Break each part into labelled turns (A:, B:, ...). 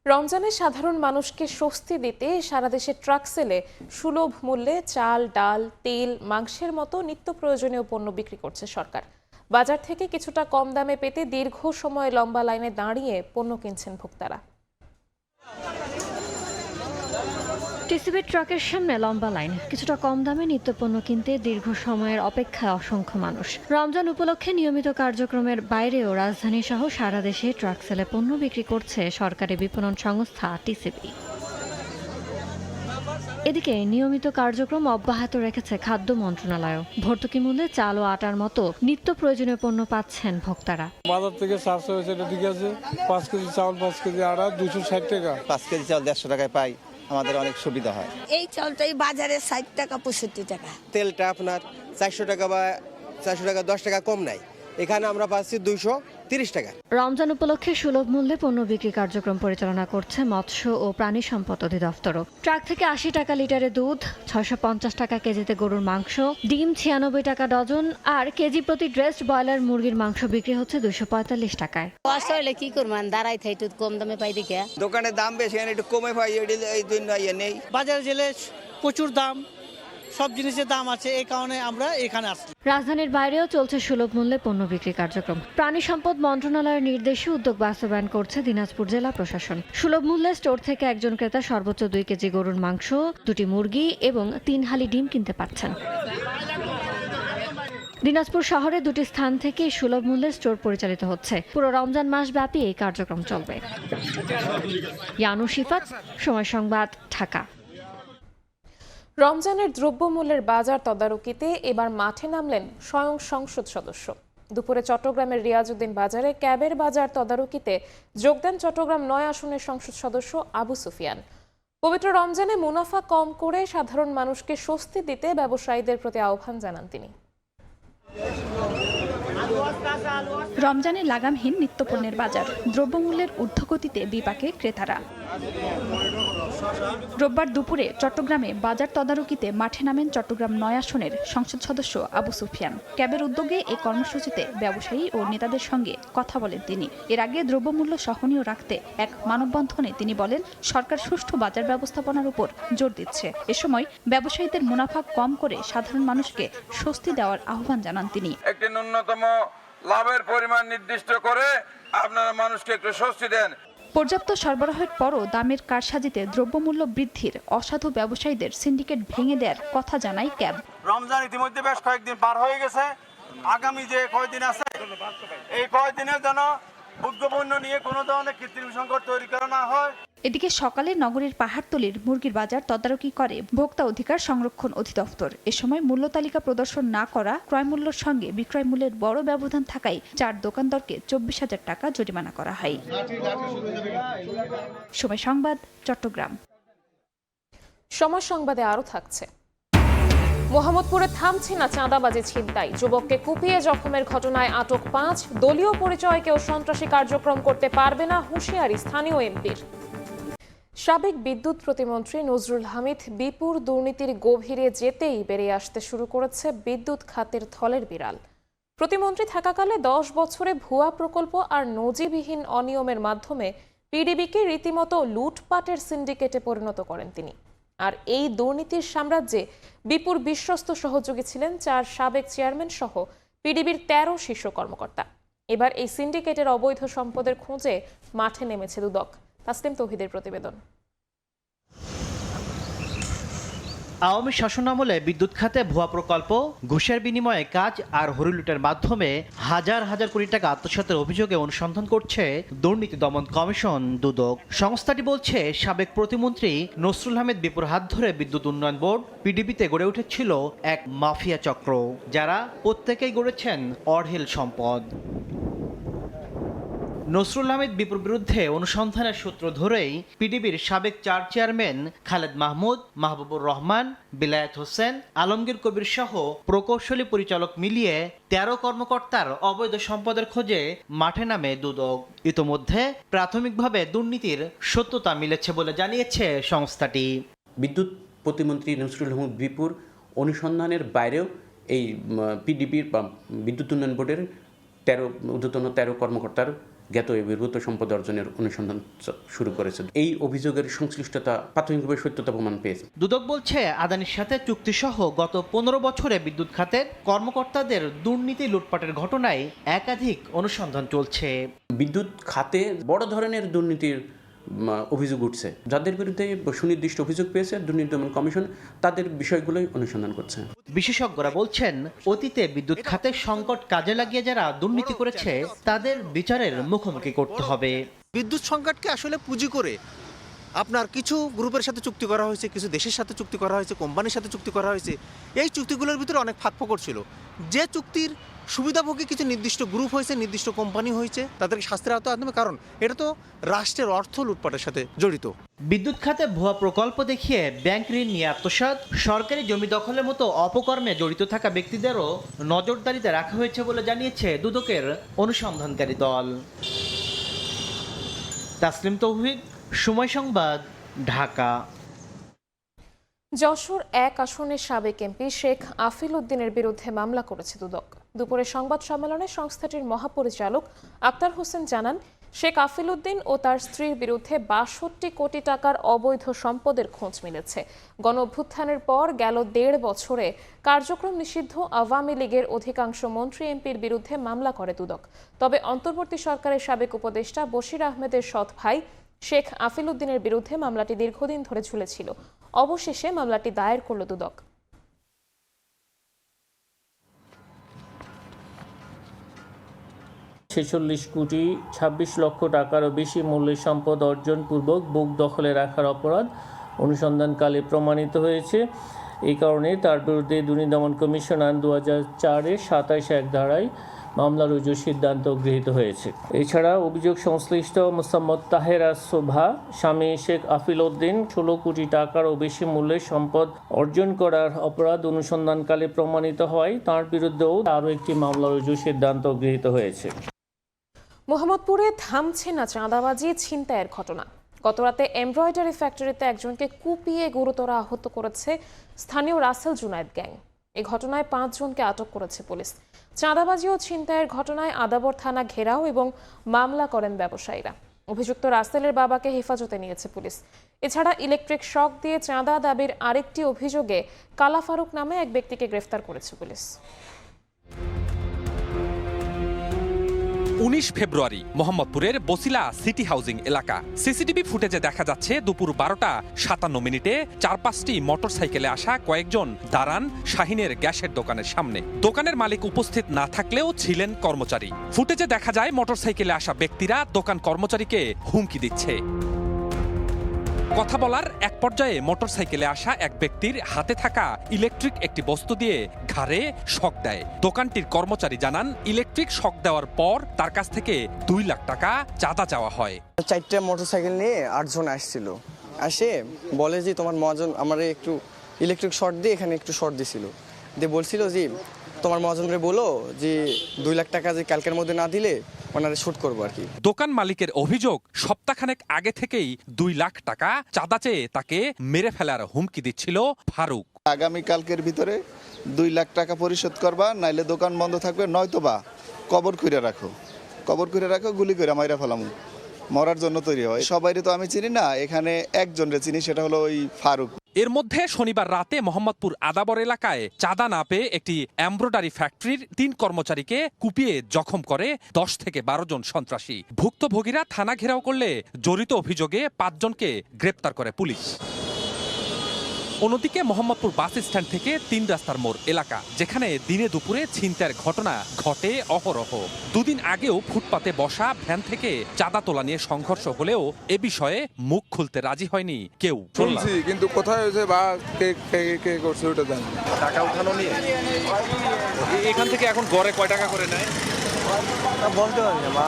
A: রমজানে সাধারণ মানুষকে স্বস্তি দিতে সারা দেশে ট্রাক সেলে সুলভ মূল্যে চাল, ডাল, তেল, মাংসের মতো নিত্য প্রয়োজনীয় পণ্য বিক্রি করছে সরকার। বাজার থেকে কিছুটা কম দামে পেতে দীর্ঘ সময় লম্বা লাইনে দাঁড়িয়ে পণ্য কিনছেন ভোক্তারা।
B: টিসিবি ট্রাকের সামনে লম্বা লাইন, কিছুটা কম দামে নিত্যপণ্য কিনতে দীর্ঘ সময়ের অপেক্ষায় অসংখ্য মানুষ। রমজান উপলক্ষে নিয়মিত কার্যক্রমের বাইরেও রাজধানী সহ সারা দেশে ট্রাক সেলে পণ্য বিক্রি করছে সরকারি বিপণন সংস্থা টিসিবি। এদিকে নিয়মিত কার্যক্রম অব্যাহত রেখেছে খাদ্য মন্ত্রণালয়। ভর্তুকি মূল্যে চাল ও আটার মতো নিত্য প্রয়োজনীয় পণ্য পাচ্ছেন ভোক্তারা।
C: বাজার থেকে 400 হয়েছে, এটা ঠিক আছে। 5 কেজি চাউল, 5 কেজি আটা 260 টাকা।
D: 5 কেজি চাউল 150 টাকায় পাই, আমাদের অনেক সুবিধা হয়।
E: এই চাউলটাই বাজারে 60 টাকা 65 টাকা।
F: তেলটা আপনার 400 টাকা বা 400 টাকা 10 টাকা কম নাই, এখানে আমরা পাচ্ছি 230 টাকা।
B: রমজান উপলক্ষে সুলভ মূল্যে পণ্য বিক্রি কার্যক্রম পরিচালনা করছে মৎস্য ও প্রাণী সম্পদ অধিদপ্তরও। ট্রাক থেকে 80 টাকা লিটারে দুধ, 650 টাকা কেজিতে গরুর মাংস, ডিম 96 টাকা ডজন, আর কেজি প্রতি ড্রেসড ব্রয়লার মুরগির মাংস বিক্রি হচ্ছে 245 টাকায়।
E: আসলে কি করবেন, দাঁড়াই থাই একটু কম দামে পাই দেখে।
F: দোকানের দাম বেশি, একটু কমে পাই, এই জন্য নেই।
G: বাজারে গেলে প্রচুর দাম, সব জিনিসের দাম আছে, এই কারণে আমরা এখানে আসছি।
B: রাজধানীর বাইরেও চলছে সুলভ মূল্যে পণ্য বিক্রি কার্যক্রম। প্রাণী সম্পদ মন্ত্রণালয়ের নির্দেশে উদ্যোগ বাস্তবায়ন করছে দিনাজপুর জেলা প্রশাসন। সুলভ মূল্যে স্টোর থেকে একজন ক্রেতা সর্বোচ্চ 2 কেজি গরুর মাংস, 2টি মুরগি এবং 3 হালি ডিম কিনতে পারছেন। দিনাজপুর শহরে 2টি স্থান থেকে সুলভ মূল্যে স্টোর পরিচালিত হচ্ছে। পুরো রমজান মাস ব্যাপী এই কার্যক্রম চলবে। ইয়ানু শিফাত, সময় সংবাদ, ঢাকা।
A: রমজানের দ্রব্যমূল্যের বাজার তদারকিতে এবার মাঠে নামলেন স্বয়ং সংসদ সদস্য। দুপুরে চট্টগ্রামের রিয়াজউদ্দিন বাজারে ক্যাবের বাজার তদারকিতে যোগ দেন চট্টগ্রাম 9 আসনের সংসদ সদস্য আবু সুফিয়ান। পবিত্র রমজানে মুনাফা কম করে সাধারণ মানুষকে স্বস্তি দিতে ব্যবসায়ীদের প্রতি আহ্বান জানান তিনি।
H: রমজানে লাগামহীন নিত্যপণ্যের বাজার, দ্রব্যমূল্যের ঊর্ধ্বগতিতে বিপাকে ক্রেতারা। রোববার দুপুরে চট্টগ্রামে বাজার তদারকিতে মাঠে নামেন চট্টগ্রাম 9 আসনের সংসদ সদস্য আবু সুফিয়ান। ক্যাবের উদ্যোগে এই কর্মসূচিতে ব্যবসায়ী ও নেতাদের সঙ্গে কথা বলেন তিনি। এর আগে দ্রব্যমূল্য সহনীয় রাখতে এক মানববন্ধনে তিনি বলেন, সরকার সুষ্ঠু বাজার ব্যবস্থাপনার উপর জোর দিচ্ছে। এ সময় ব্যবসায়ীদের মুনাফা কম করে সাধারণ মানুষকে স্বস্তি দেওয়ার আহ্বান জানান তিনি।
I: একটি ন্যূনতম লাভের পরিমাণ নির্দিষ্ট করে আপনারা মানুষকে একটু স্বস্তি দেন।
H: পর্যাপ্ত সরবরাহের পরও দামের কারসাজিতে দ্রব্যমূল্য বৃদ্ধির অসাধু ব্যবসায়ীদের সিন্ডিকেট ভেঙে দেওয়ার কথা জানায় ক্যাব।
J: রমজান ইতিমধ্যে বেশ কয়েকদিন পার হয়ে গেছে, আগামী যে কয়েকদিন আছে এই কয়েকদিনের জন্য উদ্যোগপূর্ণ নিয়ে কোনো ধরনের কৃত্রিম সংকট তৈরি করা না হয়।
H: এদিকে সকালে নগরীর পাহাড়তলির মুরগির বাজার তদারকি করে ভোক্তা অধিকার সংরক্ষণ অধিদপ্তর। এ সময় মূল্য তালিকা প্রদর্শন না করা, ক্রয় মূল্যের সঙ্গে বিক্রয় মূল্যের বড় ব্যবধান থাকায় 4 দোকানদারকে 24,000 টাকা জরিমানা করা হয়। সময় সংবাদ, চট্টগ্রাম।
A: সময় সংবাদে আরো থাকছে। মোহাম্মদপুরে থামছে না চাঁদাবাজি ছিনতাই, যুবককে কুপিয়ে জখমের ঘটনায় আটক 5। দলীয় পরিচয়ে কেউ সন্ত্রাসী কার্যক্রম করতে পারবে না, হুঁশিয়ারি স্থানীয় এমপির। সাবেক বিদ্যুৎ প্রতিমন্ত্রী নজরুল হামিদ বিপুর দুর্নীতির গভীরে যেতেই বেরিয়ে আসতে শুরু করেছে বিদ্যুৎ খাতের থলের বিড়াল। প্রতিমন্ত্রী থাকাকালে 10 বছরে ভুয়া প্রকল্প আর নজিবিহীন অনিয়মের মাধ্যমে পিডিবিকে রীতিমতো লুটপাটের সিন্ডিকেটে পরিণত করেন তিনি। আর এই দুর্নীতির সাম্রাজ্যে বিপুর বিশ্বস্ত সহযোগী ছিলেন 4 সাবেক চেয়ারম্যান সহ পিডিবির 13 শীর্ষ কর্মকর্তা। এবার এই সিন্ডিকেটের অবৈধ সম্পদের খোঁজে মাঠে নেমেছে দুদক। তাসলিম তৌহিদের প্রতিবেদন।
K: আওয়ামী শাসনামলে বিদ্যুৎ খাতে ভুয়া প্রকল্প, ঘুষের বিনিময়ে কাজ আর হরিলুটের মাধ্যমে হাজার হাজার কোটি টাকা আত্মসাতের অভিযোগে অনুসন্ধান করছে দুর্নীতি দমন কমিশন দুদক। সংস্থাটি বলছে, সাবেক প্রতিমন্ত্রী নসরুল আহমেদ বিপুর হাত ধরে বিদ্যুৎ উন্নয়ন বোর্ড পিডিবিতে গড়ে উঠেছিল এক মাফিয়া চক্র, যারা প্রত্যেকেই গড়েছেন অঢেল সম্পদ। নসরুল আহমেদ বিপুর বিরুদ্ধে অনুসন্ধানের সূত্র ধরেই পিডিবির সাবেক 4 চেয়ারম্যান খালেদ মাহমুদ, মাহবুবুর রহমান, বিলায়েত হোসেন, আলমগীর কবির সহ প্রকৌশলী পরিচালক মিলিয়ে 13 কর্মকর্তার অবৈধ সম্পদের খোঁজে মাঠে নামে দুদক। ইতোমধ্যে প্রাথমিকভাবে দুর্নীতির সত্যতা মিলেছে বলে জানিয়েছে সংস্থাটি।
L: বিদ্যুৎ প্রতিমন্ত্রী নসরুল আহমেদ বিপুর অনুসন্ধানের বাইরেও এই পিডিবির বা বিদ্যুৎ উন্নয়ন বোর্ডের 13 কর্মকর্তার জ্ঞাত এই বহির্ভূত সম্পদ অর্জনের অনুসন্ধান শুরু করেছে। এই অভিযোগের সংশ্লিষ্টতা প্রাথমিকভাবে সত্যতা প্রমাণ পেয়েছে।
K: দুদক বলছে আদানির সাথে চুক্তিসহ গত 15 বছরে বিদ্যুৎ খাতের কর্মকর্তাদের দুর্নীতি লুটপাটের ঘটনায় একাধিক অনুসন্ধান চলছে।
L: বিদ্যুৎ খাতে বড় ধরনের দুর্নীতির অভিযোগ উঠছে। যাদের বিরুদ্ধে সুনির্দিষ্ট অভিযোগ পেয়েছে দুর্নীতি দমন কমিশন তাদের বিষয়গুলোই অনুসন্ধান করছে।
K: বিশেষজ্ঞরা বলছেন অতীতে বিদ্যুৎ খাতে সংকট কাজে লাগিয়ে যারা দুর্নীতি করেছে তাদের বিচারের মুখোমুখি করতে হবে।
M: বিদ্যুৎ সংকটকে আসলে পুঁজি করে আপনার কিছু গ্রুপের সাথে চুক্তি করা হয়েছে, কিছু দেশের সাথে চুক্তি করা হয়েছে, কোম্পানির সাথে চুক্তি করা হয়েছে। এই চুক্তিগুলোর ভিতরে অনেক ফাঁকফোকর ছিল। যে চুক্তির সুবিধাভোগী কিছু নির্দিষ্ট গ্রুপ হয়েছে, নির্দিষ্ট কোম্পানি হয়েছে, তাদেরকে শাস্তির আওতায় আনতে হবে, কারণ এটা তো রাষ্ট্রের অর্থ লুটপাটের সাথে জড়িত।
K: বিদ্যুৎ খাতে ভুয়া প্রকল্প দেখিয়ে ব্যাংক ঋণ নিয়ে আত্মসাৎ, সরকারি জমি দখলের মতো অপকর্মে জড়িত থাকা ব্যক্তিদেরও নজরদারিতে রাখা হয়েছে বলে জানিয়েছে দুদকের অনুসন্ধানকারী দল। তাসলিম তৌহিদ, সময় সংবাদ, ঢাকা।
A: যশোর 1 আসনের সাবেক এমপি শেখ আফিল উদ্দিনের বিরুদ্ধে মামলা করেছে দুদক। দুপুরে সংবাদ সম্মেলনে সংস্থাটির মহাপরিচালক আক্তার হোসেন জানান, শেখ আফিল উদ্দিন ও তার স্ত্রীর বিরুদ্ধে ৬২ কোটি টাকার অবৈধ সম্পদের খোঁজ মিলেছে। গণ অভ্যুত্থানের পর গেল ১.৫ বছরে কার্যক্রম নিষিদ্ধ আওয়ামী লীগের অধিকাংশ মন্ত্রী এমপির বিরুদ্ধে মামলা করে দুদক। তবে অন্তর্বর্তী সরকারের সাবেক উপদেষ্টা বশির আহমেদের সৎ ভাই শেখ আফিল উদ্দিনের বিরুদ্ধে মামলাটি দীর্ঘদিন ধরে ঝুলেছিল। অবশেষে মামলাটি দায়ের করল দুদক।
N: ছেচল্লিশ কোটি ২৬ লক্ষ টাকারও বেশি মূল্যের সম্পদ অর্জন পূর্বক বুক দখলে রাখার অপরাধ অনুসন্ধানকালে প্রমাণিত হয়েছে। এই কারণে তার বিরুদ্ধে দুর্নীতি দমন কমিশন আইন ২০০৪-এর ২৭-১ ধারায় মামলা রুজুর সিদ্ধান্ত গৃহীত হয়েছে। এছাড়া অভিযোগ সংশ্লিষ্ট মোসাম্মদ তাহেরা শোভা স্বামী শেখ আফিল উদ্দিন ১৬ কোটি টাকারও বেশি মূল্যের সম্পদ অর্জন করার অপরাধ অনুসন্ধানকালে প্রমাণিত হয়। তার বিরুদ্ধেও আরও একটি মামলা রুজুর সিদ্ধান্ত গৃহীত হয়েছে।
A: মোহাম্মদপুরে থামছে না চাঁদাবাজি ছিনতাইয়ের ঘটনা। গতরাতে এমব্রয়ডারি ফ্যাক্টরিতে একজনকে কুপিয়ে গুরুতর আহত করেছে স্থানীয় রাসেল জুনায়েদ গ্যাং। এই ঘটনায় ৫ জনকে আটক করেছে পুলিশ। চাঁদাবাজি ও ছিনতাইয়ের ঘটনায় আদাবর থানা ঘেরাও এবং মামলা করেন ব্যবসায়ীরা। অভিযুক্ত রাসেলের বাবাকে হেফাজতে নিয়েছে পুলিশ। এছাড়া ইলেকট্রিক শক দিয়ে চাঁদা দাবির আরেকটি অভিযোগে কালা ফারুক নামে এক ব্যক্তিকে গ্রেফতার করেছে পুলিশ।
O: ১৯ ফেব্রুয়ারি মোহাম্মদপুরের বসিলা সিটি হাউজিং এলাকা। সিসিটিভি ফুটেজে দেখা যাচ্ছে দুপুর ১২টা ৫৭ মিনিটে ৪-৫টি মোটরসাইকেলে আসা কয়েকজন দাঁড়ান শাহিনের গ্যাসের দোকানের সামনে। দোকানের মালিক উপস্থিত না থাকলেও ছিলেন কর্মচারী। ফুটেজে দেখা যায় মোটরসাইকেলে আসা ব্যক্তিরা দোকান কর্মচারীকে হুমকি দিচ্ছে। কথা বলার এক পর্যায়ে মোটরসাইকেলে আসা এক ব্যক্তির হাতে থাকা ইলেকট্রিক একটি বস্তু দিয়ে ঘাড়ে শক দেয়। দোকানটির কর্মচারী জানান, ইলেকট্রিক শক দেওয়ার পর তার কাছ থেকে ২ লাখ টাকা চাঁদা চাওয়া হয়।
P: ৪টা মোটরসাইকেল নিয়ে ৮ জন আসছিল। আসে বলে যে তোমার মহাজন আমার একটু ইলেকট্রিক শর্ট দিয়ে এখানে একটু শর্ট দিছিল, দিয়ে বলছিল যে তোমার মহাজনরে বলো যে ২ লাখ টাকা যে কালকের মধ্যে না দিলে ওনারে শুট করবো আর কি।
O: দোকান মালিকের অভিযোগ, সপ্তাহখানেক আগে থেকেই ২ লাখ টাকা চাঁদা চেয়ে তাকে মেরে ফেলার হুমকি দিচ্ছিল ফারুক।
Q: আগামী কালকের ভিতরে ২ লাখ টাকা পরিশোধ করবা, নাইলে দোকান বন্ধ থাকবে, নয়তোবা কবর করে রাখো, গুলি করে মাইরা ফেলামু, মরার জন্য তৈরি হয়। সবাইরে তো আমি চিনি না, এখানে একজনরে চিনি, সেটা হলো ওই ফারুক।
O: এর মধ্যে শনিবার রাতে মোহাম্মদপুর আদাবর এলাকায় চাঁদা না পেয়ে একটি এমব্রয়ডারি ফ্যাক্টরির ৩ কর্মচারীকে কুপিয়ে জখম করে ১০ থেকে ১২ জন সন্ত্রাসী। ভুক্তভোগীরা থানা ঘেরাও করলে জড়িত অভিযোগে ৫ জনকে গ্রেপ্তার করে পুলিশ। অন্যদিকে মোহাম্মদপুর বাস স্ট্যান্ড থেকে ৩ রাস্তার মোড় এলাকা, যেখানে দিনে দুপুরে ছিনতাইয়ের ঘটনা ঘটে অহরহ। দুদিন আগেও ফুটপাতে বসা ভ্যান থেকে চাঁদা তোলা নিয়ে সংঘর্ষ হলেও এ বিষয়ে মুখ খুলতে রাজি হয়নি কেউ।
C: শুনছি, কিন্তু কোথায় হয়েছে বা কে করছে ওটা জানি।
J: টাকা উঠানো নিয়ে এখান থেকে এখন গড়ে কয় টাকা করে নেয় বলতে পারি না।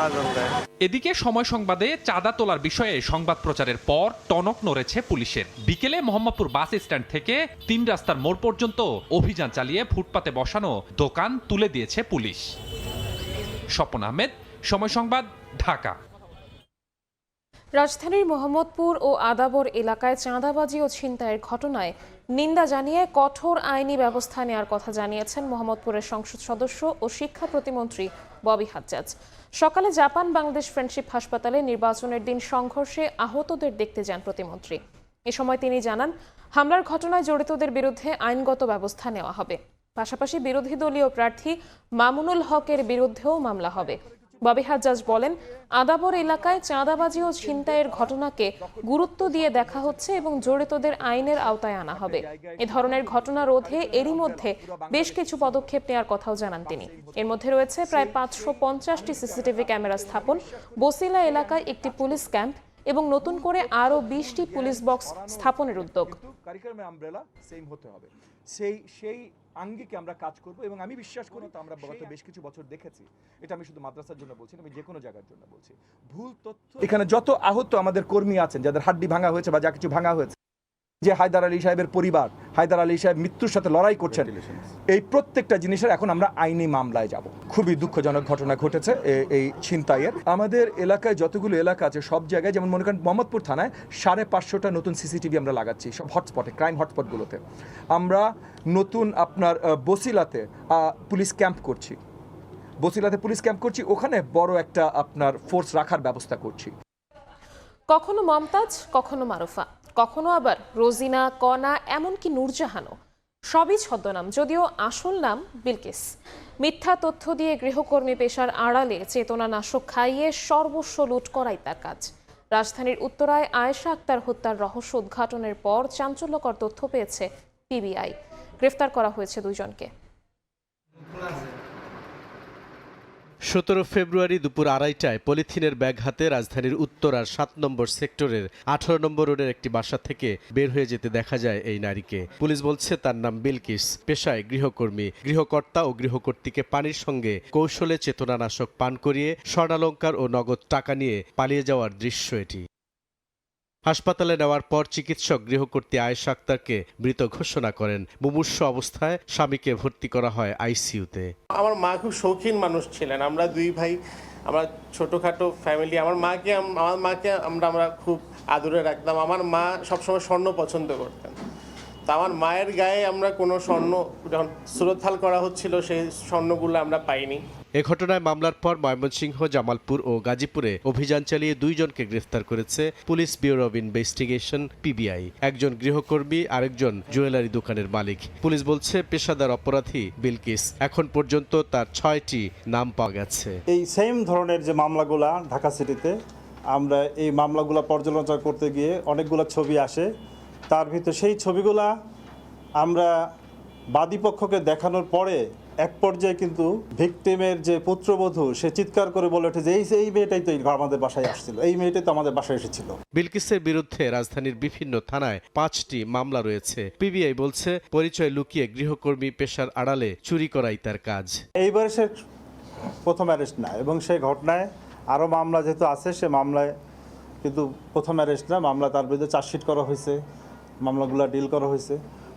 O: এদিকে সময় সংবাদে চাঁদা তোলার বিষয়ে সংবাদ প্রচারের পর টনক নড়েছে পুলিশের। বিকেলে মোহাম্মদপুর বাস স্ট্যান্ড থেকে ৩ রাস্তার মোড় পর্যন্ত অভিযান চালিয়ে ফুটপাতে বসানো দোকান তুলে দিয়েছে পুলিশ। স্বপন আহমেদ, সময় সংবাদ, ঢাকা।
A: রাজধানীর মোহাম্মদপুর ও আদাবর এলাকায় চাঁদাবাজি ও ছিনতাইয়ের ঘটনায় নিন্দা জানিয়ে কঠোর আইনি ব্যবস্থা নেওয়ার কথা জানিয়েছেন মোহাম্মদপুরের সংসদ সদস্য ও শিক্ষা প্রতিমন্ত্রী ববি হাজ্জাজ। সকালে জাপান বাংলাদেশ ফ্রেন্ডশিপ হাসপাতালে নির্বাচনের দিন সংঘর্ষে আহতদের দেখতে যান প্রতিমন্ত্রী। এ সময় তিনি জানান, হামলার ঘটনায় জড়িতদের বিরুদ্ধে আইনগত ব্যবস্থা নেওয়া হবে। পাশাপাশি বিরোধী দলীয় প্রার্থী মামুনুল হকের বিরুদ্ধেও মামলা হবে। ববি হাজ্জাজ বলেন, আদাবর এলাকায় চাঁদাবাজি ও ছিনতাইয়ের ঘটনাকে গুরুত্ব দিয়ে দেখা হচ্ছে এবং জড়িতদের আইনের আওতায় আনা হবে। এ ধরনের ঘটনা রোধে এরই মধ্যে বেশ কিছু পদক্ষেপ নেওয়ার কথাও জানান তিনি। এর মধ্যে রয়েছে প্রায় 550টি সিসিটিভি ক্যামেরা স্থাপন, বসিলা এলাকায় একটি পুলিশ ক্যাম্প এবং নতুন করে আরও 20টি পুলিশ বক্স স্থাপনের উদ্যোগ।
R: সেই আঙ্গিকে আমরা কাজ করব এবং আমি বিশ্বাস করি, তো আমরা গত বেশ কিছু বছর দেখেছি, এটা আমি শুধু মাদ্রাসার জন্য বলছি না, আমি যে কোনো জায়গার জন্য বলছি, ভুল তথ্য এখানে যত আহত আমাদের কর্মী আছেন যাদের হাড্ডি ভাঙা হয়েছে বা যা কিছু ভাঙা হয়েছে, যে হায়দার আলী সাহেবের পরিবার, হায়দার আলী সাহেব মৃত্যুর সাথে লড়াই করছেন, এই প্রত্যেকটা জিনিসের এখন আমরা আইনি মামলায় যাব। খুবই দুঃখজনক ঘটনা ঘটেছে এই ছিনতাইয়ের। আমাদের এলাকায় যতগুলো এলাকা আছে সব জায়গায়, যেমন মনে করেন মোহাম্মদপুর থানায় 550টা নতুন সিসিটিভি আমরা লাগাচ্ছি সব হটস্পটে, ক্রাইম হটস্পটগুলোতে। আমরা নতুন আপনার বসিলাতে পুলিশ ক্যাম্প করছি, ওখানে বড় একটা আপনার ফোর্স রাখার ব্যবস্থা করছি।
A: কখনো মমতাজ, কখনো মারুফা, কখনো আবার রোজিনা, কনা, এমনকি নূরজাহানও। সবই ছদ্মনাম, যদিও আসল নাম বিলকিস। মিথ্যা তথ্য দিয়ে গৃহকর্মী পেশার আড়ালে চেতনানাশক খাইয়ে সর্বস্ব লুট করাই তার কাজ। রাজধানীর উত্তরায় আয়েশা আক্তার হত্যার রহস্য উদ্ঘাটনের পর চাঞ্চল্যকর তথ্য পেয়েছে পিবিআই। গ্রেফতার করা হয়েছে 2 জনকে।
K: 17 ফেব্রুয়ারি দুপুর 2:30টায় পলিথিনের ব্যাগ হাতে রাজধানীর উত্তরার 7 নম্বর সেক্টরের 18 নম্বর রোডের একটি বাসা থেকে বের হয়ে যেতে দেখা যায় এই নারীকে। পুলিশ বলছে তার নাম বিলকিস, পেশায় গৃহকর্মী। গৃহকর্তা ও গৃহকর্ত্রীকে পানির সঙ্গে কৌশলে চেতনানাশক পান করিয়ে স্বর্ণালংকার ও নগদ টাকা নিয়ে পালিয়ে যাওয়ার দৃশ্য এটি। হাসপাতালে নেওয়ার পর চিকিৎসক গৃহকর্ত্রী আয়েশা আক্তারকে মৃত ঘোষণা করেন। মুমূর্ষু অবস্থায় স্বামীকে ভর্তি করা হয় আইসিইউতে।
S: আমার মা খুব শৌখিন মানুষ ছিলেন, আমরা 2 ভাই, আমরা ছোটখাটো ফ্যামিলি। আমার মাকে আমরা খুব আদরে রাখতাম। আমার মা সবসময় স্বর্ণ পছন্দ করতেন। তা আমার মায়ের গায়ে আমরা কোনো স্বর্ণ, যখন সুরতহাল করা হচ্ছিল সেই স্বর্ণগুলো আমরা পাইনি।
K: এ ঘটনায় মামলার পর ময়মনসিংহ, জামালপুর ও গাজীপুরে অভিযান চালিয়ে 2 জনকে গ্রেফতার করেছে police bureau of investigation PBI. একজন গৃহকর্মী, আরেকজন জুয়েলারি দোকানের মালিক। পুলিশ বলছে পেশাদার অপরাধী বিলকিস। এখন পর্যন্ত তার 6টি নাম পাওয়া গেছে।
J: এই সেম ধরনের যে মামলাগুলা ঢাকা সিটিতে, আমরা এই মামলাগুলা পর্যালোচনা করতে গিয়ে অনেকগুলো ছবি আসে। তার ভিতরে সেই ছবিগুলা আমরা বাদীপক্ষকে দেখানোর পরে এক পর্যায়ে কিন্তু ভিকটিমের যে পুত্রবধূ, সে চিৎকার করে বলে ওঠে যে এই মেয়েটাই তো আমাদের বাসায় আসছিল, এই মেয়েটাই তো আমাদের বাসায় এসেছিল।
K: বিলকিসের বিরুদ্ধে রাজধানীর বিভিন্ন থানায় 5টি মামলা রয়েছে। পিবিআই বলছে পরিচয় লুকিয়ে গৃহকর্মী পেশার আড়ালে চুরি করাই তার কাজ।
J: এইবারে সে প্রথম অ্যারেস্ট না, এবং সেই ঘটনায় আরও মামলা যেহেতু আছে, সে মামলায় কিন্তু প্রথম অ্যারেস্ট না, মামলা তার বিরুদ্ধে চার্জশিট করা হয়েছে, মামলাগুলো ডিল করা হয়েছে।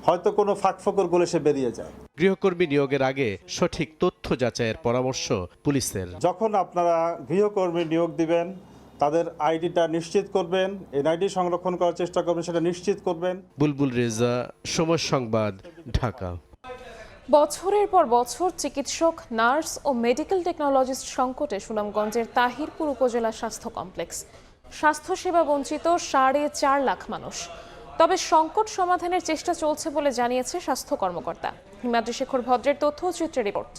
J: হয়তো কোনো ফাঁকফোকর বলে সে বেরিয়ে যায়।
K: গৃহকর্মী নিয়োগের আগে সঠিক তথ্য যাচাইয়ের পরামর্শ পুলিশের।
J: যখন আপনারা গৃহকর্মী নিয়োগ দিবেন, তাদের আইডিটা নিশ্চিত করবেন, এনআইডি সংরক্ষণ করার চেষ্টা করবেন, সেটা নিশ্চিত করবেন।
K: বুলবুল রেজা, সময় সংবাদ, ঢাকা।
A: বছরের পর বছর চিকিৎসক, নার্স ও মেডিকেল টেকনোলজিস্ট সংকটে সুনামগঞ্জের তাহিরপুর উপজেলা স্বাস্থ্য কমপ্লেক্স। স্বাস্থ্যসেবা বঞ্চিত 4.5 লাখ মানুষ। তবে সংকট সমাধানের চেষ্টা চলছে বলে জানিয়েছে স্বাস্থ্য কর্মকর্তা। হিমাদ্রি শেখর ভদ্রের তথ্যচিত্রে রিপোর্ট।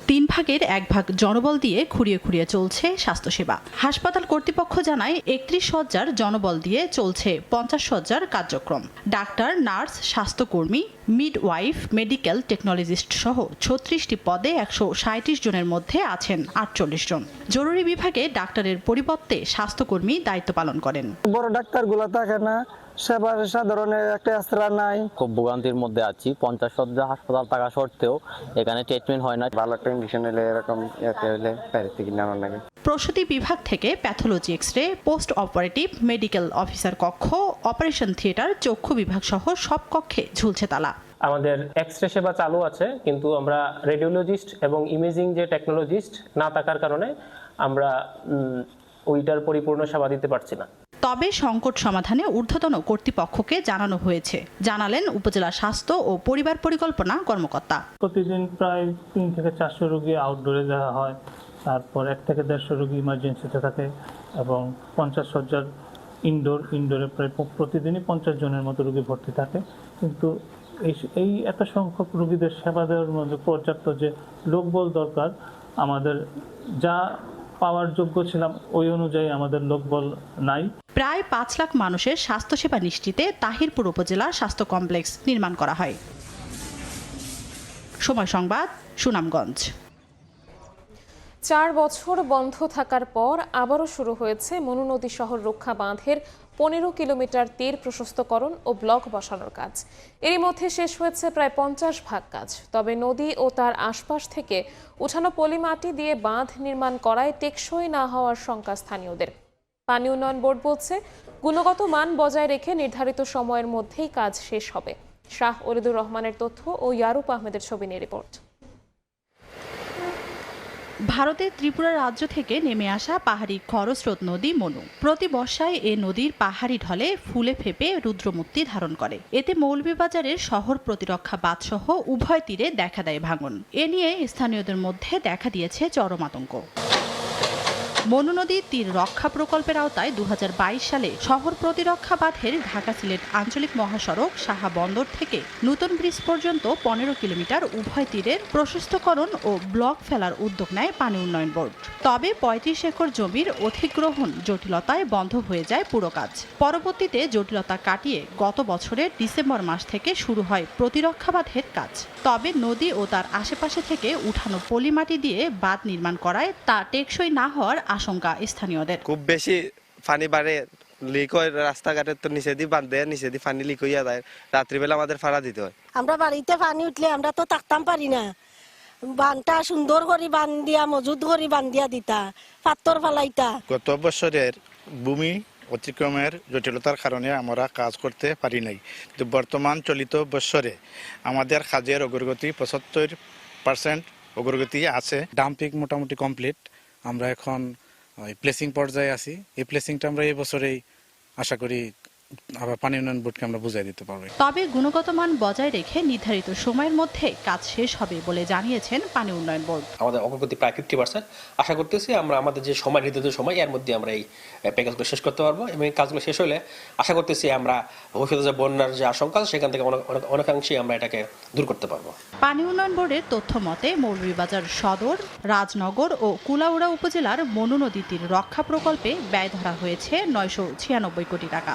T: 3 ভাগের 1 ভাগ জনবল দিয়ে খুঁড়িয়ে খুঁড়িয়ে চলছে স্বাস্থ্যসেবা। হাসপাতাল কর্তৃপক্ষ জানায় 31 শয্যার জনবল দিয়ে চলছে 50 শয্যার কার্যক্রম। ডাক্তার, নার্স, স্বাস্থ্যকর্মী, মিডওয়াইফ, মেডিকেল টেকনোলজিস্ট সহ 36টি পদে 137 জনের মধ্যে আছেন 48 জন। জরুরি বিভাগে ডাক্তারের পরিবর্তে স্বাস্থ্যকর্মী দায়িত্ব পালন করেন।
U: বড় ডাক্তারগুলো থাকে না, সেবার সাধারণের একটা আশ্রা নাই।
V: খুব ভোগান্তির মধ্যে আছি। 50 শয্যা হাসপাতাল থাকা সত্ত্বেও এখানে ট্রিটমেন্ট হয় না। ভালো একটা ইনজেকশন হলে এরকম হলে বাইরে থেকে নেওয়ার লাগে।
T: প্রসূতি বিভাগ থেকে pathology, X-ray, post operative, medical officer কক্ষ, অপারেশন থিয়েটার, চক্ষু বিভাগ সহ সব কক্ষে ঝুলছে তালা।
W: আমাদের এক্সরে সেবা চালু আছে, কিন্তু আমরা রেডিওলজিস্ট এবং ইমেজিং যে টেকনোলজিস্ট না থাকার কারণে আমরা ওইটার পরিপূর্ণ সেবা দিতে পারছি না।
T: তবে সংকট সমাধানে ঊর্ধ্বতন কর্তৃপক্ষকে জানানো হয়েছে, জানালেন উপজেলা স্বাস্থ্য ও পরিবার পরিকল্পনা কর্মকর্তা।
W: প্রতিদিন প্রায় 3 থেকে 400 রোগী আউটডোরে দেওয়া হয়, তারপর 1 থেকে 150 রোগী ইমার্জেন্সিতে থাকে এবং 50 শয্যার ইনডোরে প্রায় প্রতিদিনই 50 জনের মতো রোগী ভর্তি থাকে। কিন্তু এই এত সংখ্যক রোগীদের সেবা দেওয়ার মধ্যে পর্যাপ্ত যে লোকবল দরকার, আমাদের যা পাওয়ার যোগ্য ছিলাম ওই অনুযায়ী আমাদের লোকবল নাই।
T: প্রায় 5 লাখ মানুষের স্বাস্থ্যসেবা নিশ্চিতে তাহিরপুর উপজেলা স্বাস্থ্য কমপ্লেক্স নির্মাণ করা হয়। সময় সংবাদ, সুনামগঞ্জ।
A: 4 বছর বন্ধ থাকার পর আবারও শুরু হয়েছে মনু নদী শহর রক্ষা বাঁধের 15 কিলোমিটার তীর প্রশস্তকরণ ও ব্লক বসানোর কাজ। এরই মধ্যে শেষ হয়েছে প্রায় 50% কাজ। তবে নদী ও তার আশপাশ থেকে উঠানো পলি মাটি দিয়ে বাঁধ নির্মাণ করায় টেকসই না হওয়ার শঙ্কা স্থানীয়দের। পানি উন্নয়ন বোর্ড বলছে, গুণগত মান বজায় রেখে নির্ধারিত সময়ের মধ্যেই কাজ শেষ হবে। শাহ ওলিদুর রহমানের তথ্য ও ইয়ারুপ আহমেদের ছবি নিয়ে রিপোর্ট।
T: ভারতের ত্রিপুরা রাজ্য থেকে নেমে আসা পাহাড়ি খরস্রোত নদী মনু প্রতি বর্ষায় এ নদীর পাহাড়ি ঢলে ফুলে ফেপে রুদ্রমূর্তি ধারণ করে। এতে মৌলভীবাজারের শহর প্রতিরক্ষা বাঁধসহ উভয় তীরে দেখা দেয় ভাঙন। এ নিয়ে স্থানীয়দের মধ্যে দেখা দিয়েছে চরম আতঙ্ক। মনু নদীর তীর রক্ষা প্রকল্পের আওতায় 2022 সালে শহর প্রতিরক্ষা বাঁধের ঢাকা সিলেট আঞ্চলিক মহাসড়ক সাহা বন্দর থেকে নতুন ব্রিজ পর্যন্ত 15 কিলোমিটার উভয় তীরের প্রশস্তকরণ ও ব্লক ফেলার উদ্যোগ নেয় পানি উন্নয়ন বোর্ড। তবে 35 একর জমির অধিগ্রহণ জটিলতায় বন্ধ হয়ে যায় পুরো কাজ। পরবর্তীতে জটিলতা কাটিয়ে গত বছরের ডিসেম্বর মাস থেকে শুরু হয় প্রতিরক্ষা বাঁধের কাজ। তবে নদী ও তার আশেপাশে থেকে উঠানো পলিমাটি দিয়ে বাঁধ নির্মাণ করায় তা টেকসই না হওয়ার আশঙ্কা স্থানীয়দের।
D: খুব বেশি পানি বাড়ে, লিক হয় রাস্তাঘাটের, তো নিচে দিয়ে বাঁধ দেয়, নিচে দিয়ে পানি লিক হইয়া যায়। রাত্রিবেলা আমাদের ফাড়া দিতে হয়।
E: আমরা বাড়িতে পানি উঠলে আমরা তো থাকতাম পারি না। বানটা সুন্দর করে বান্ধিয়া মজুদ করে বান্ধিয়া দিতা, পাত্তর ফালাইতা।
F: গত বছরের ভূমি অতিক্রমের জটিলতার কারণে আমরা কাজ করতে পারি নাই। কিন্তু বর্তমান চলিত বছরে আমাদের কাজের অগ্রগতি 75% অগ্রগতি আছে।
X: ডাম্পিং মোটামুটি কমপ্লিট। আমরা এখন প্লেসিং পর্যায়ে আছি। এই প্লেসিংটা আমরা এই বছরেই আশা করি আবার পানি উন্নয়ন বোর্ডকে আমরা বুঝিয়ে দিতে পারবো।
T: তবে গুণগত মান বজায় রেখে নির্ধারিত সময়ের মধ্যে কাজ শেষ হবে বলে জানিয়েছেন পানি উন্নয়ন বোর্ড।
Y: আমাদের অগ্রগতি প্রায় 50%। আশা করতেছি আমরা আমাদের যে সময় নির্ধারিত সময় এর মধ্যে আমরা এই প্যাকেজগুলো শেষ করতে পারবো এবং এই কাজগুলো শেষ হলে আশা করতেছি আমরা ভবিষ্যতে যে বন্যার যে আশঙ্কা সেখান থেকে অনেকাংশেই আমরা এটাকে দূর করতে পারবো।
T: পানি উন্নয়ন বোর্ডের তথ্য মতে মৌলভীবাজার সদর, রাজনগর ও কুলাউড়া উপজেলার মনু নদী তীর রক্ষা প্রকল্পে ব্যয় ধরা হয়েছে 996 কোটি টাকা।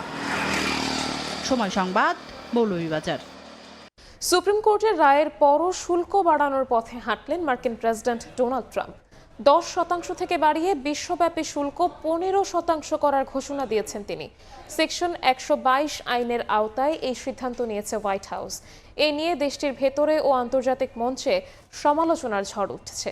T: সময় সংবাদ, মৌলভীবাজার।
A: সুপ্রিম কোর্টের রায়ের পরও শুল্ক বাড়ানোর পথে হাঁটলেন মার্কিন প্রেসিডেন্ট ডোনাল্ড ট্রাম্প। 10% থেকে বাড়িয়ে বিশ্বব্যাপী শুল্ক 15% করার ঘোষণা দিয়েছেন তিনি। সেকশন 122 আইনের আওতায় এই সিদ্ধান্ত নিয়েছে হোয়াইট হাউস। এ নিয়ে দেশটির ভেতরে ও আন্তর্জাতিক মঞ্চে সমালোচনার ঝড় উঠছে।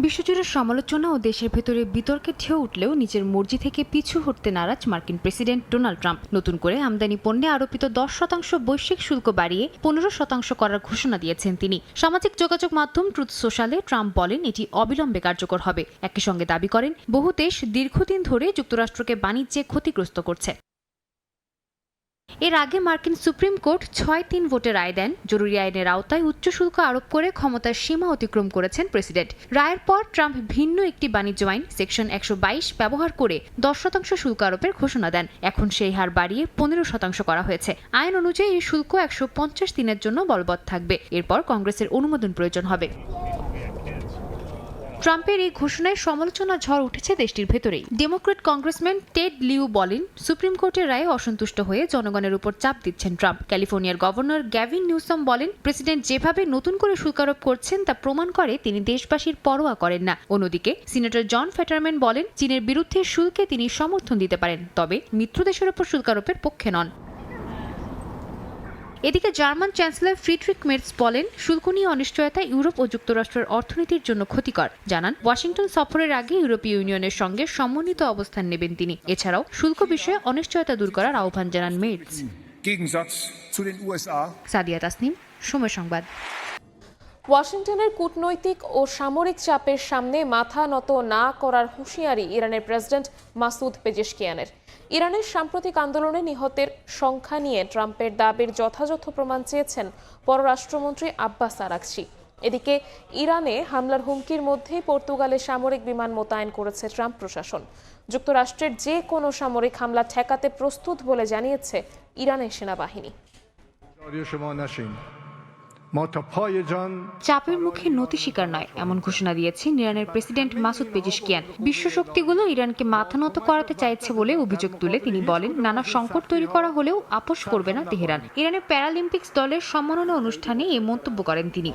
Z: বিশ্বজুড়ে সমালোচনা ও দেশের ভেতরে বিতর্কের ঢেউ উঠলেও নিজের মর্জি থেকে পিছু হটতে নারাজ মার্কিন প্রেসিডেন্ট ডোনাল্ড ট্রাম্প। নতুন করে আমদানি পণ্যে আরোপিত 10% বৈশ্বিক শুল্ক বাড়িয়ে 15% করার ঘোষণা দিয়েছেন তিনি। সামাজিক যোগাযোগ মাধ্যম ট্রুথ সোশ্যালে ট্রাম্প বলেন এটি অবিলম্বে কার্যকর হবে। একই সঙ্গে দাবি করেন বহু দেশ দীর্ঘদিন ধরে যুক্তরাষ্ট্রকে বাণিজ্যে ক্ষতিগ্রস্ত করছে। এর আগে মার্কিন সুপ্রিম কোর্ট 6-3 ভোটে রায় দেন জরুরি আইনের আওতায় উচ্চ শুল্ক আরোপ করে ক্ষমতার সীমা অতিক্রম করেছেন প্রেসিডেন্ট। রায়ের পর ট্রাম্প ভিন্ন একটি বাণিজ্য আইন সেকশন 122 ব্যবহার করে 10% শুল্ক আরোপের ঘোষণা দেন। এখন সেই হার বাড়িয়ে 15% করা হয়েছে। আইন অনুযায়ী এই শুল্ক 150 দিনের জন্য বলবৎ থাকবে। এরপর কংগ্রেসের অনুমোদন প্রয়োজন হবে। ট্রাম্পের এই ঘোষণায় সমালোচনার ঝড় উঠেছে দেশটির ভেতরেই। ডেমোক্রেট কংগ্রেসম্যান টেড লিউ বলেন সুপ্রিম কোর্টের রায়ে অসন্তুষ্ট হয়ে জনগণের উপর চাপ দিচ্ছেন ট্রাম্প। ক্যালিফোর্নিয়ার গভর্নর গ্যাভিন নিউসাম বলেন প্রেসিডেন্ট যেভাবে নতুন করে শুল্ক আরোপ করছেন তা প্রমাণ করে তিনি দেশবাসীর পরোয়া করেন না। অন্যদিকে সিনেটর জন ফেটারম্যান বলেন চীনের বিরুদ্ধে শুল্কে তিনি সমর্থন দিতে পারেন, তবে মিত্র দেশের উপর শুল্ক আরোপের পক্ষে নন। এদিকে জার্মান চ্যান্সেলর ফ্রিডরিখ মের্জ বলেন শুল্ক নিয়ে অনিশ্চয়তা ইউরোপ ও যুক্তরাষ্ট্রের অর্থনীতির জন্য ক্ষতিকর। জানান ওয়াশিংটন সফরের আগে ইউরোপীয় ইউনিয়নের সঙ্গে সমন্বিত অবস্থান নেবেন তিনি। এছাড়াও শুল্ক বিষয়ে অনিশ্চয়তা দূর করার আহ্বান জানান মের্জ। সাদিয়া তাসনিম, সময় সংবাদ।
A: ওয়াশিংটনের কূটনৈতিক ও সামরিক চাপের সামনে মাথা নত না করার হুঁশিয়ারি ইরানের প্রেসিডেন্ট মাসুদ পেজেশকিয়ানের। ইরানের সাম্প্রতিক আন্দোলনে নিহতের সংখ্যা নিয়ে ট্রাম্পের দাবির যথাযথ প্রমাণ চেয়েছেন পররাষ্ট্রমন্ত্রী আব্বাস আরাকচি। এদিকে ইরানে হামলার হুমকির মধ্যেই পর্তুগালে সামরিক বিমান মোতায়েন করেছে ট্রাম্প প্রশাসন। যুক্তরাষ্ট্রের যে কোনো সামরিক হামলা ঠেকাতে প্রস্তুত বলে জানিয়েছে ইরানের সেনাবাহিনী।
Z: চাপের মুখে নতি স্বীকার নয় এমন ঘোষণা দিয়েছেন ইরানের প্রেসিডেন্ট মাসুদ পেজেশকিয়ান। বিশ্ব শক্তিগুলো ইরানকে মাথা নত করাতে চাইছে বলে অভিযোগ তুলে তিনি বলেন, নানা সংকট তৈরি করা হলেও আপোষ করবে না তেহরান। ইরানের প্যারালিম্পিক্স দলের সম্মাননা অনুষ্ঠানে এই মন্তব্য করেন তিনি।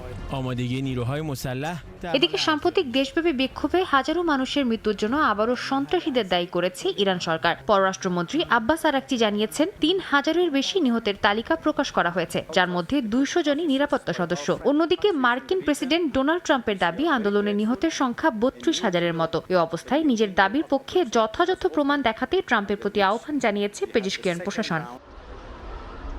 Z: এদিকে সাম্প্রতিক দেশব্যাপী বিক্ষোভে হাজারো মানুষের মৃত্যুর জন্য আবারও সন্ত্রাসীদের দায়ী করেছে ইরান সরকার। পররাষ্ট্রমন্ত্রী আব্বাস আরাকচি জানিয়েছেন ৩,০০০-এর বেশি নিহতের তালিকা প্রকাশ করা হয়েছে, যার মধ্যে ২০০ জনই নিরাপত্তা সদস্য। অন্যদিকে মার্কিন প্রেসিডেন্ট ডোনাল্ড ট্রাম্পের দাবি আন্দোলনে নিহতের সংখ্যা ৩২,০০০-এর মতো। এ অবস্থায় নিজের দাবির পক্ষে যথাযথ প্রমাণ দেখাতে ট্রাম্পের প্রতি আহ্বান জানিয়েছে পেজেশকিয়ান প্রশাসন।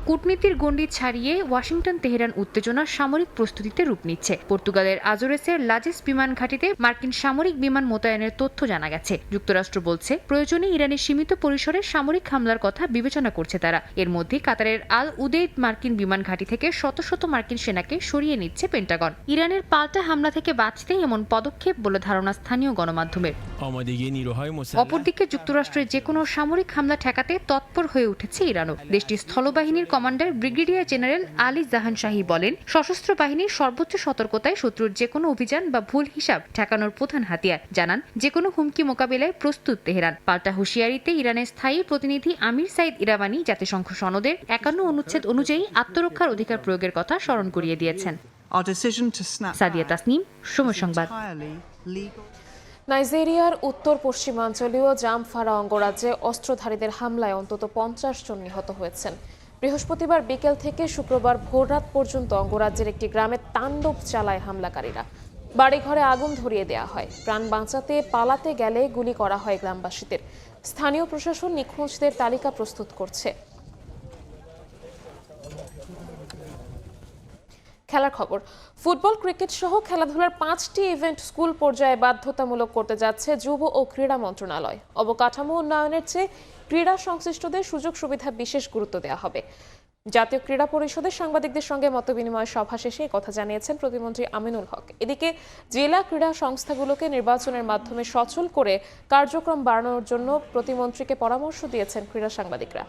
Z: কূটনীতির গণ্ডি ছাড়িয়ে ওয়াশিংটন তেহরান উত্তেজনার সামরিক প্রস্তুতিতে রূপ নিচ্ছে। পর্তুগালের আজোরেসের লাজেস বিমান ঘাঁটিতে মার্কিন সামরিক বিমান মোতায়েনের তথ্য জানা গেছে। যুক্তরাষ্ট্র বলছে প্রয়োজনে ইরানের সীমিত পরিসরে সামরিক হামলার কথা বিবেচনা করছে তারা। এর মধ্যে কাতারের আল উদেইদ মার্কিন বিমান ঘাঁটি থেকে শত শত মার্কিন সেনাকে সরিয়ে নিচ্ছে পেন্টাগন। ইরানের পাল্টা হামলা থেকে বাঁচতে এমন পদক্ষেপ বলে ধারণা স্থানীয় গণমাধ্যমের। অপরদিকে যুক্তরাষ্ট্রের যে কোনো সামরিক হামলা ঠেকাতে তৎপর হয়ে উঠেছে ইরানও। দেশটির স্থলবাহিনীর কমান্ডার ব্রিগেডিয়ার জেনারেল আলী জাহান শাহী বলেন, সশস্ত্র বাহিনীর সর্বোচ্চ সতর্কতায় শত্রুর যে কোনো অভিযান বা ভুল হিসাব ঠেকানোর প্রধান হাতিয়ার। জানান, যে কোনো হুমকি মোকাবিলায় প্রস্তুত তেহরান। পাল্টা হুঁশিয়ারিতে ইরানের স্থায়ী প্রতিনিধি আমির সাইদ ইরাবানি জাতিসংঘ সনদের ৫১ অনুচ্ছেদ অনুযায়ী আত্মরক্ষার অধিকার প্রয়োগের কথা স্মরণ করিয়ে দিয়েছেন। সাদিয়া তাসনিম, সময় সংবাদ।
A: নাইজেরিয়ার উত্তর পশ্চিমাঞ্চলীয় জামফারা অঙ্গরাজ্যে অস্ত্রধারীদের হামলায় অন্তত ৫০ জন নিহত হয়েছেন। বৃহস্পতিবার বিকেল থেকে শুক্রবার ভোররাত পর্যন্ত অঙ্গরাজ্যের একটি গ্রামে তাণ্ডব চালায় হামলাকারীরা। বাড়িঘরে আগুন ধরিয়ে দেওয়া হয়। প্রাণ বাঁচাতে পালাতে গেলে গুলি করা হয় গ্রামবাসীদের। স্থানীয় প্রশাসন নিখোঁজদের তালিকা প্রস্তুত করছে। খেলার খবর। ফুটবল, ক্রিকেট সহ খেলাধুলার ৫টি ইভেন্ট স্কুল পর্যায়ে বাধ্যতামূলক করতে যাচ্ছে যুব ও ক্রীড়া মন্ত্রণালয়। অবকাঠামো উন্নয়নের চেয়ে ক্রীড়া সংশ্লিষ্টদের সুযোগ সুবিধা বিশেষ গুরুত্ব দেওয়া হবে। জাতীয় ক্রীড়া পরিষদের সাংবাদিকদের সঙ্গে মতবিনিময় সভা শেষে কথা জানিয়েছেন প্রতিমন্ত্রী আমিনুল হক। এদিকে জেলা ক্রীড়া সংস্থাগুলোকে নির্বাচনের মাধ্যমে সচল করে কার্যক্রম বাড়ানোর জন্য প্রতিমন্ত্রীকে পরামর্শ দিয়েছেন ক্রীড়া সাংবাদিকরা।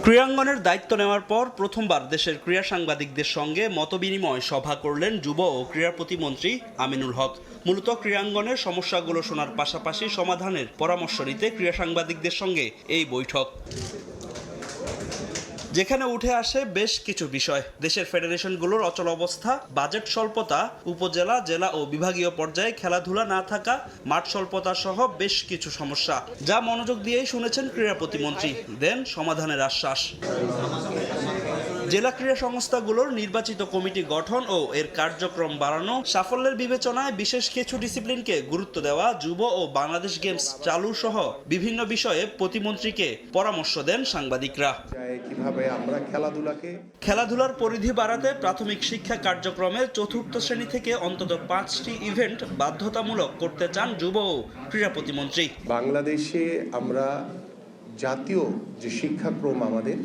B: ক্রীড়াঙ্গনের দায়িত্ব নেওয়ার পর প্রথমবার দেশের ক্রীড়া সাংবাদিকদের সঙ্গে মতবিনিময় সভা করলেন যুব ও ক্রীড়া প্রতিমন্ত্রী আমিনুল হক। মূলত ক্রীড়াঙ্গনের সমস্যাগুলো শোনার পাশাপাশি সমাধানের পরামর্শ নিতে ক্রীড়া সাংবাদিকদের সঙ্গে এই বৈঠক, যেখানে উঠে আসে বেশ কিছু বিষয়। দেশের ফেডারেশনগুলোর অচল অবস্থা, বাজেট স্বল্পতা, উপজেলা, জেলা ও বিভাগীয় পর্যায়ে খেলাধুলা না থাকা, মাঠ স্বল্পতা সহ বেশ কিছু সমস্যা, যা মনোযোগ দিয়েই শুনেছেন ক্রীড়া প্রতিমন্ত্রী, দেন সমাধানের আশ্বাস। জেলা ক্রীড়া সংস্থাগুলোর নির্বাচিত কমিটি গঠন ও এর কার্যক্রম বাড়ানো, সাফল্যের বিবেচনায় বিশেষ কিছু ডিসিপ্লিনকে গুরুত্ব দেওয়া, যুব ও বাংলাদেশ গেমস চালু সহ বিভিন্ন বিষয়ে প্রতিমন্ত্রীকে পরামর্শ দেন সাংবাদিকরা।
G: কিভাবে আমরা
B: খেলাধুলার পরিধি বাড়াতে প্রাথমিক শিক্ষা কার্যক্রমের ৪র্থ শ্রেণী থেকে অন্তত ৫টি ইভেন্ট বাধ্যতামূলক করতে চান যুব ও ক্রীড়া প্রতিমন্ত্রী।
G: বাংলাদেশে আমরা জাতীয় যে শিক্ষাক্রম আমাদের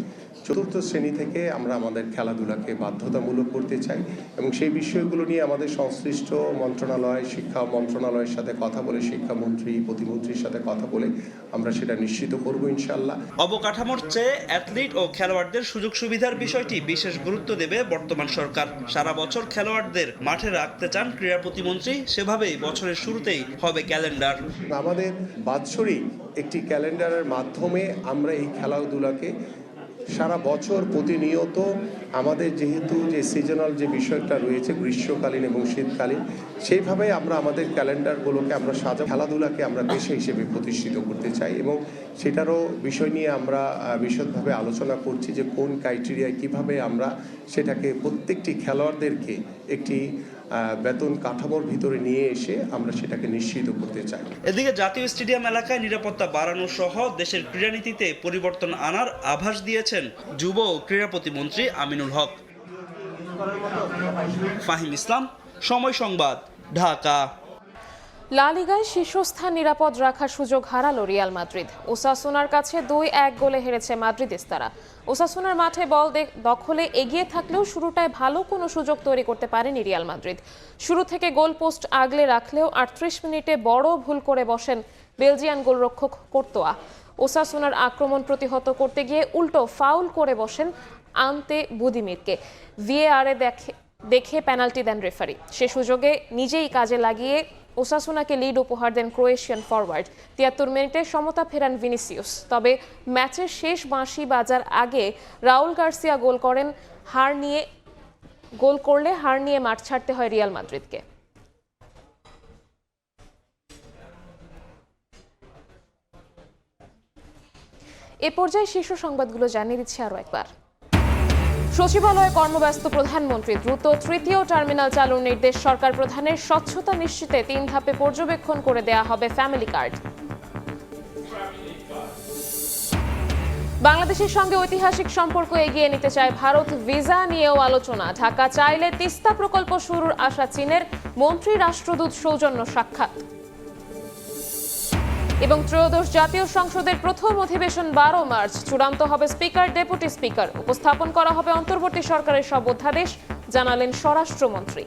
G: ৪র্থ শ্রেণী থেকে আমরা আমাদের খেলাধুলাকে বাধ্যতামূলক করতে চাই এবং সেই বিষয়গুলো নিয়ে আমাদের সংশ্লিষ্ট মন্ত্রণালয়, শিক্ষা মন্ত্রণালয়ের সাথে কথা বলে, শিক্ষামন্ত্রী, প্রতিমন্ত্রীর সাথে কথা বলে আমরা সেটা নিশ্চিত করব ইনশাআল্লাহ।
B: অবকাঠামোর চেয়ে অ্যাথলিট ও খেলোয়াড়দের সুযোগ সুবিধার বিষয়টি বিশেষ গুরুত্ব দেবে বর্তমান সরকার। সারা বছর খেলোয়াড়দের মাঠে রাখতে চান ক্রীড়া প্রতিমন্ত্রী, সেভাবেই বছরের শুরুতেই হবে ক্যালেন্ডার।
G: আমাদের বাৎসরিক একটি ক্যালেন্ডারের মাধ্যমে আমরা এই খেলাধুলাকে সারা বছর প্রতিনিয়ত আমাদের যেহেতু যে সিজনাল যে বিষয়টা রয়েছে গ্রীষ্মকালীন এবং শীতকালীন, সেইভাবে আমরা আমাদের ক্যালেন্ডারগুলোকে আমরা খেলাধুলাকে আমরা পেশা হিসেবে প্রতিষ্ঠিত করতে চাই এবং সেটারও বিষয় নিয়ে আমরা বিশদভাবে আলোচনা করছি যে কোন ক্রাইটেরিয়ায় কিভাবে আমরা সেটাকে প্রত্যেকটি খেলোয়াড়দেরকে একটি বেতন কাঠামোর ভিতরে নিয়ে এসে আমরা সেটাকে নিশ্চিত করতে চাই।
B: এদিকে জাতীয় স্টেডিয়াম এলাকায় নিরাপত্তা বাড়ানো সহ দেশের ক্রীড়ানীতিতে পরিবর্তন আনার আভাস দিয়েছেন যুব ও ক্রীড়া প্রতিমন্ত্রী আমিনুল হক। ফাহিম ইসলাম, সময় সংবাদ, ঢাকা।
A: লা লিগায় শীর্ষস্থান নিরাপদ রাখার সুযোগ হারালো রিয়াল মাদ্রিদ। ওসাসুনার কাছে 2-1 গোলে হেরেছে মাদ্রিদিস্তারা। ওসাসুনার মাঠে বল দখলে এগিয়ে থাকলেও শুরুটায় ভালো কোনো সুযোগ তৈরি করতে পারেনি রিয়াল মাদ্রিদ। শুরু থেকে গোল পোস্ট আগলে রাখলেও 38 মিনিটে বড় ভুল করে বসেন বেলজিয়ান গোলরক্ষক কোর্তোয়া। ওসাসুনার আক্রমণ প্রতিহত করতে গিয়ে উল্টো ফাউল করে বসেন আন্তে বুদিমিরকে। ভিএআরে দেখে পেনাল্টি দেন রেফারি। সে সুযোগে নিজেই কাজে লাগিয়ে ওসাসুনাকে লিড উপহার দেন ক্রোয়েশিয়ান ফরওয়ার্ড। 73 মিনিটে সমতা ফেরান ভিনিসিয়াস। তবে ম্যাচের শেষ বাঁশি বাজার আগে রাউল গার্সিয়া গোল করলে হার নিয়ে মাঠ ছাড়তে হয় রিয়াল মাদ্রিদকে। এ পর্যায়ে শীর্ষ সংবাদগুলো জানিয়ে দিচ্ছি আরও একবার। সচিবালয়ে কর্মব্যস্ত প্রধানমন্ত্রী। দ্রুত তৃতীয় টার্মিনাল চালুর নির্দেশ সরকার প্রধানের। স্বচ্ছতা নিশ্চিতে 3 ধাপে পর্যবেক্ষণ করে দেয়া হবে ফ্যামিলি কার্ড। বাংলাদেশের সঙ্গে ঐতিহাসিক সম্পর্ক এগিয়ে নিতে চায় ভারত। ভিসা নিয়েও আলোচনা। ঢাকা চাইলে তিস্তা প্রকল্প শুরুর আশা চীনের। মন্ত্রী রাষ্ট্রদূত সৌজন্য সাক্ষাৎ। এবং ত্রয়োদশ জাতীয় সংসদের প্রথম অধিবেশন 12 মার্চ। চূড়ান্ত হবে স্পিকার, ডেপুটি স্পিকার। উপস্থাপন করা হবে অন্তর্বর্তী সরকারের সব অধ্যাদেশ, জানালেন স্বরাষ্ট্রমন্ত্রী।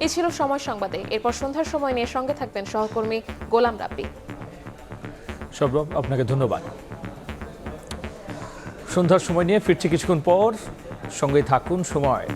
A: এই ছিল সময় সংবাদে। এরপর সন্ধ্যার সময় নিয়ে সঙ্গে থাকবেন সহকর্মী গোলাম রাব্বি।
H: সৌরভ, আপনাকে ধন্যবাদ। সন্ধ্যার সময় নিয়ে ফিরছি কিছুক্ষণ পর। সঙ্গে থাকুন সময়।